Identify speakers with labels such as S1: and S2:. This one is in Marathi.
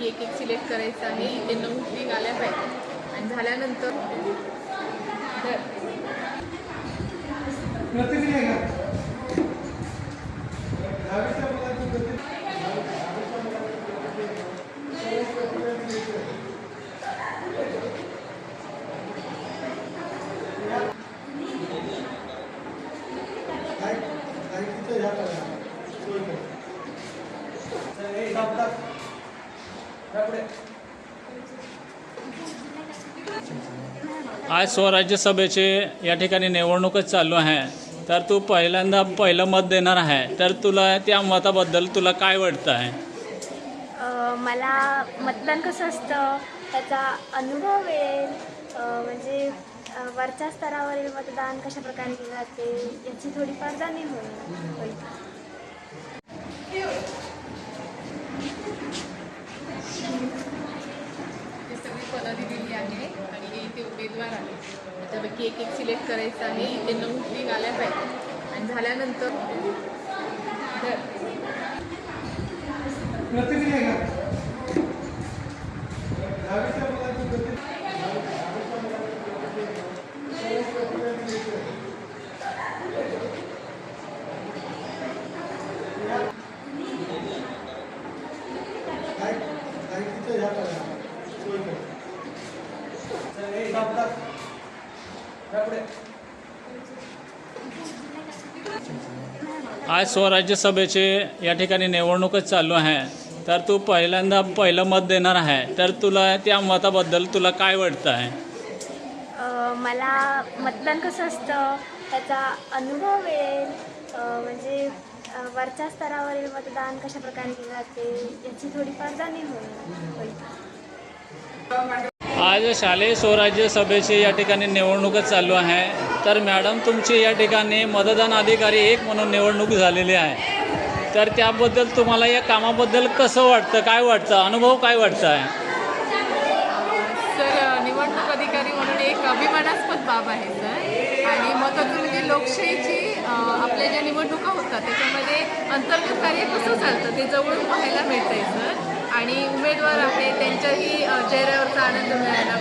S1: त्यापैकी एक एक सिलेक्ट करायचं आहे. इथे 9 रिंग आल्या पाहिजे आणि झाल्यानंतर
S2: आज स्वराज्य सभेचे या ठिकाणी निवडणूकच चालू आहे. तर तू पहिल्यांदा पहिलं मत देणार आहे, तर तुला त्या मताबद्दल तुला काय वाटतं आहे?
S3: मला मतदान कसं असतं त्याचा अनुभव मिळेल. म्हणजे वरच्या स्तरावरील मतदान कशा प्रकारे केले जाते याची थोडीफार जाणीव होईल.
S1: सगळी पदवी दिली आहे आणि इथे उमेदवार आले. त्यापैकी एक एक सिलेक्ट करायचं आहे. इथे 9 रिंग आल्या पाहिजे आणि झाल्यानंतर
S2: आज स्वराज्य सभेचे या ठिकाणी निवडणूकच चालू आहे. तर तू पहिल्यांदा पहिलं मत देणार आहे, तर तुला त्या मताबद्दल तुला काय वाटतं आहे?
S3: मला मतदान कसं असतं त्याचा अनुभव मिळेल. म्हणजे वरच्या स्तरावरील मतदान कशा प्रकारे केले जाते याची थोडीफार जाणीव होईल.
S2: आज शालेय स्वराज्य सभेची या ठिकाणी निवडणूकच चालू आहे. तर मॅडम, तुमची या ठिकाणी मतदान अधिकारी 1 म्हणून निवडणूक झालेली आहे. तर त्याबद्दल तुम्हाला या कामाबद्दल कसं वाटतं, काय वाटतं, अनुभव काय वाटतं आहे?
S1: सर, निवडणूक अधिकारी म्हणून एक अभिमानास्पद बाब आहे सर. आणि महत्त्वाचं म्हणजे लोकशाहीची आपल्या ज्या निवडणुका होतात त्याच्यामध्ये अंतर्गत कार्य कसं चालतं ते जवळून पाहायला मिळतं आहे सर. आणि उमेदवार आहे त्यांच्याही चेहऱ्यावरचा आनंद मिळायला